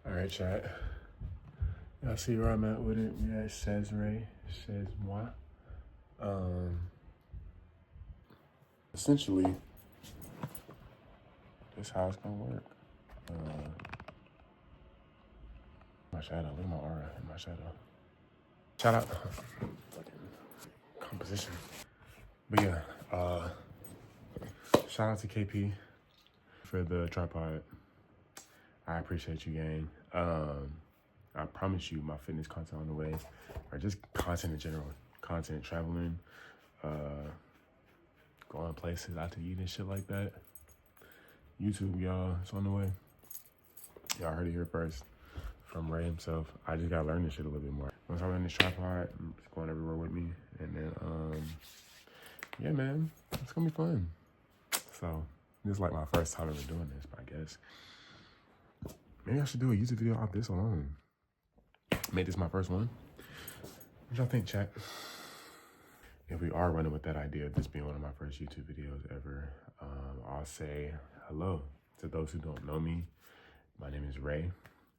All right, chat. Y'all see where I'm at with it? We at Says Ray, Says Moi. Essentially, this how it's gonna work. My shadow, look at my aura in my shadow. Shout out, fucking composition. But yeah, shout out to KP for the tripod. I appreciate you, gang. I promise you my fitness content on the way, or just content in general. Content, traveling, going places, out to eat and shit like that. YouTube, y'all, it's on the way. Y'all heard it here first from Ray himself. I just gotta learn this shit a little bit more. Once I learn this tripod, it's going everywhere with me. And then, yeah, man, it's gonna be fun. So, this is like my first time ever doing this, I guess. Maybe I should do a YouTube video off this alone. Make this my first one. What y'all think, chat? If we are running with that idea of this being one of my first YouTube videos ever, I'll say hello to those who don't know me. My name is Ray.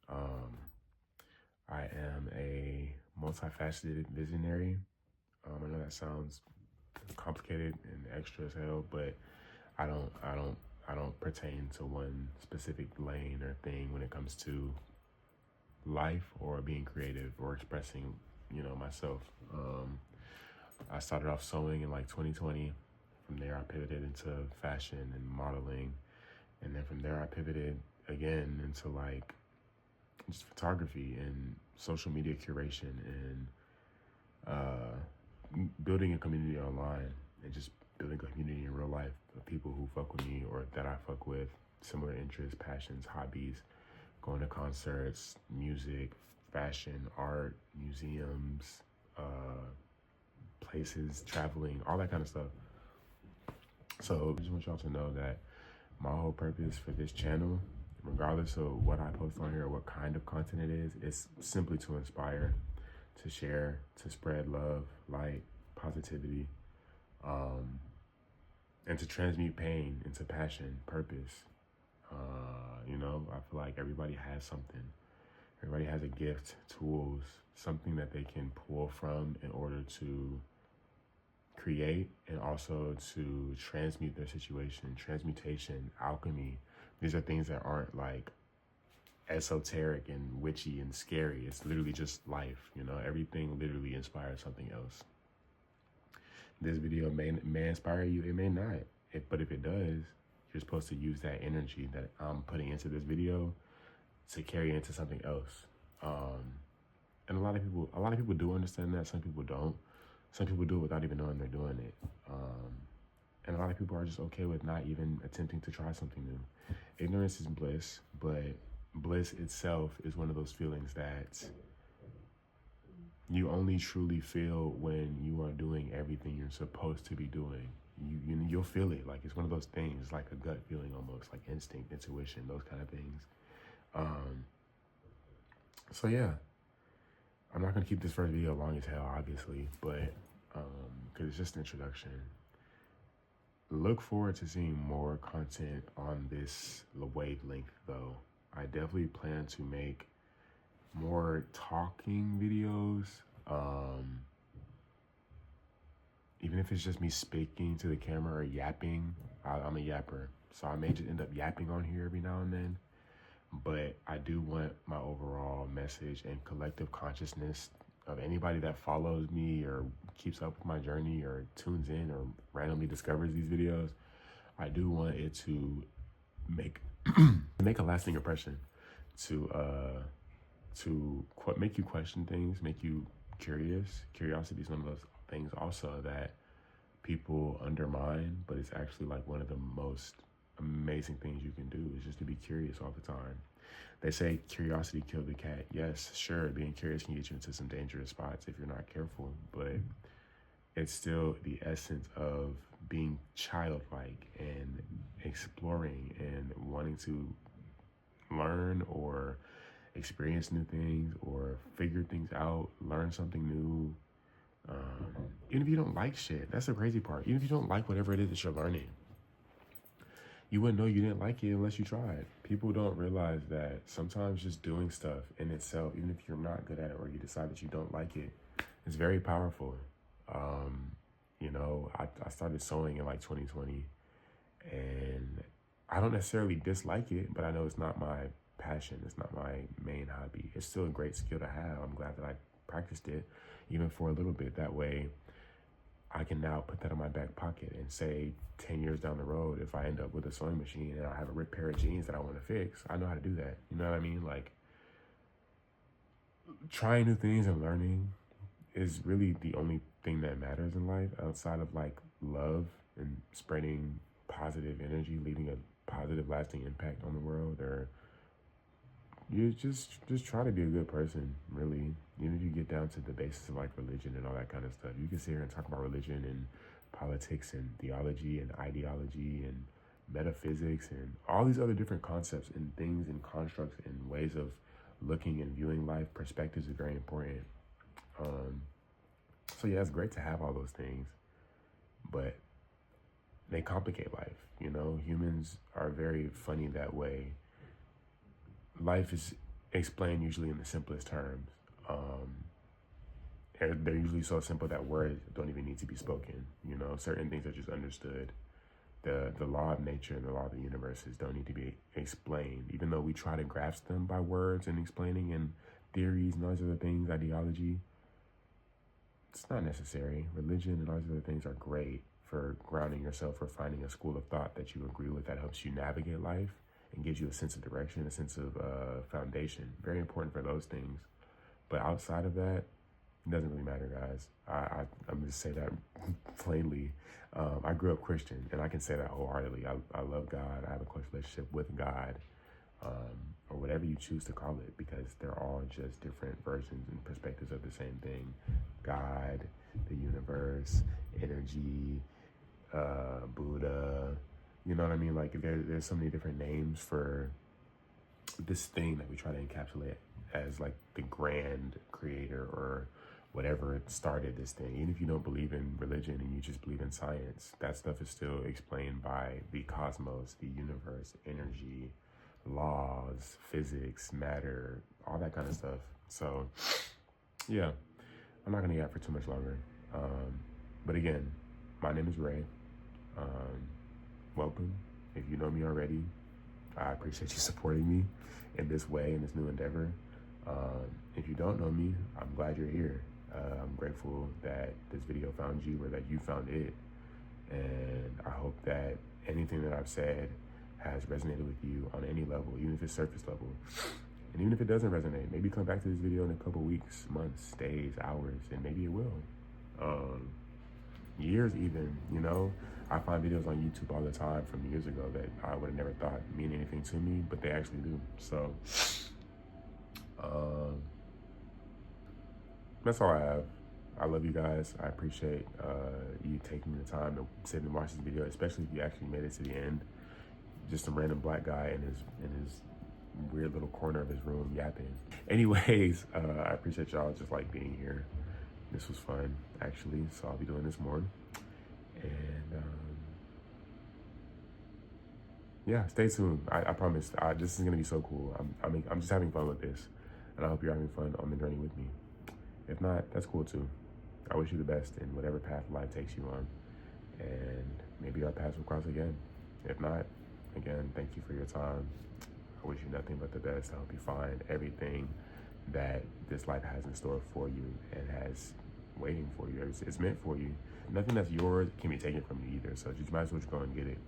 I am a multifaceted visionary. I know that sounds complicated and extra as hell, but I don't pertain to one specific lane or thing when it comes to life or being creative or expressing, myself. I started off sewing in like 2020. From there, I pivoted into fashion and modeling. And then from there, I pivoted again into like just photography and social media curation and building a community online and just building a community in real life of people who fuck with me or that I fuck with, similar interests, passions, hobbies, going to concerts, music, fashion, art, museums, places, traveling, all that kind of stuff. So I just want y'all to know that my whole purpose for this channel, regardless of what I post on here or what kind of content it is simply to inspire, to share, to spread love, light, positivity, and to transmute pain into passion, purpose. I feel like everybody has something. Everybody has a gift, tools, something that they can pull from in order to create and also to transmute their situation. Transmutation, alchemy, these are things that aren't like esoteric and witchy and scary. It's literally just life, everything literally inspires something else. This video may inspire you, it may not. But if it does, you're supposed to use that energy that I'm putting into this video to carry into something else. And a lot of people do understand that. Some people don't. Some people do it without even knowing they're doing it. And a lot of people are just okay with not even attempting to try something new. Ignorance is bliss, but bliss itself is one of those feelings that you only truly feel when you are doing everything you're supposed to be doing. You'll feel it. Like it's one of those things, like a gut feeling almost, like instinct, intuition, those kind of things. So yeah, I'm not gonna keep this first video long as hell, obviously, but because it's just an introduction. Look forward to seeing more content on this wavelength, though. I definitely plan to make more talking videos. Even if it's just me speaking to the camera or yapping. I'm a yapper, so I may just end up yapping on here every now and then. But I do want my overall message and collective consciousness of anybody that follows me or keeps up with my journey or tunes in or randomly discovers these videos. I do want it to make a lasting impression, to make you question things, make you curious. Curiosity is one of those things also that people undermine, but it's actually like one of the most amazing things you can do is just to be curious all the time. They say curiosity killed the cat. Yes, sure, being curious can get you into some dangerous spots if you're not careful, but it's still the essence of being childlike and exploring and wanting to learn or experience new things or figure things out, learn something new. Even if you don't like shit, that's the crazy part. Even if you don't like whatever it is that you're learning, you wouldn't know you didn't like it unless you tried. People don't realize that sometimes just doing stuff in itself, even if you're not good at it or you decide that you don't like it, is very powerful. Um, I started sewing in like 2020, and I don't necessarily dislike it, but I know it's not my passion. It's not my main hobby. It's still a great skill to have. I'm glad that I practiced it, even for a little bit. That way, I can now put that in my back pocket and say 10 years down the road, if I end up with a sewing machine and I have a ripped pair of jeans that I want to fix, I know how to do that. You know what I mean? Like, trying new things and learning is really the only thing that matters in life outside of like love and spreading positive energy, leaving a positive lasting impact on the world. Or you just try to be a good person, really. Even if you get down to the basis of like religion and all that kind of stuff, you can sit here and talk about religion and politics and theology and ideology and metaphysics and all these other different concepts and things and constructs and ways of looking and viewing life. Perspectives are very important. So yeah, it's great to have all those things, but they complicate life. Humans are very funny that way. Life is explained usually in the simplest terms. They're usually so simple that words don't even need to be spoken. Certain things are just understood. The law of nature and the law of the universes don't need to be explained, even though we try to grasp them by words and explaining and theories and all these other things, ideology. It's not necessary. Religion and all these other things are great for grounding yourself, for finding a school of thought that you agree with that helps you navigate life and gives you a sense of direction, a sense of foundation. Very important for those things. But outside of that, it doesn't really matter, guys. I'm going to say that plainly. I grew up Christian, and I can say that wholeheartedly. I love God. I have a close relationship with God, or whatever you choose to call it, because they're all just different versions and perspectives of the same thing. God, the universe, energy, Buddha. You know what I mean? Like there's so many different names for this thing that we try to encapsulate as like the grand creator or whatever started this thing. Even if you don't believe in religion and you just believe in science, that stuff is still explained by the cosmos, the universe, energy, laws, physics, matter, all that kind of stuff. So yeah, I'm not gonna yap for too much longer. But again, my name is Ray. Welcome. If you know me already, I appreciate you supporting me in this way, in this new endeavor. If you don't know me, I'm glad you're here. I'm grateful that this video found you or that you found it. And I hope that anything that I've said has resonated with you on any level, even if it's surface level. And even if it doesn't resonate, maybe come back to this video in a couple weeks, months, days, hours, and maybe it will. Years even, I find videos on YouTube all the time from years ago that I would have never thought mean anything to me, but they actually do. So, that's all I have. I love you guys. I appreciate you taking the time to sit and watch this video, especially if you actually made it to the end. Just some random black guy in his weird little corner of his room yapping. Anyways, I appreciate y'all just like being here. This was fun, actually, so I'll be doing this more. And yeah, stay tuned. I promise. This is gonna be so cool. I'm just having fun with this, and I hope you're having fun on the journey with me. If not, that's cool too. I wish you the best in whatever path life takes you on, and maybe our paths will cross again. If not, again, thank you for your time. I wish you nothing but the best. I hope you find everything that this life has in store for you and has waiting for you. It's meant for you. Nothing that's yours can be taken from you either. So you might as well just go and get it,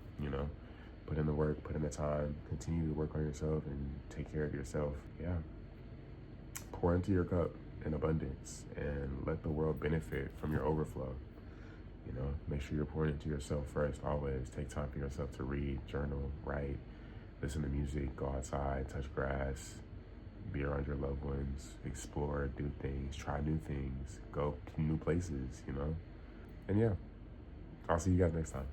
Put in the work, put in the time, continue to work on yourself and take care of yourself. Yeah. Pour into your cup in abundance and let the world benefit from your overflow. Make sure you're pouring into yourself first, always. Take time for yourself to read, journal, write, listen to music, go outside, touch grass, be around your loved ones, explore, do things, try new things, go to new places, And yeah, I'll see you guys next time.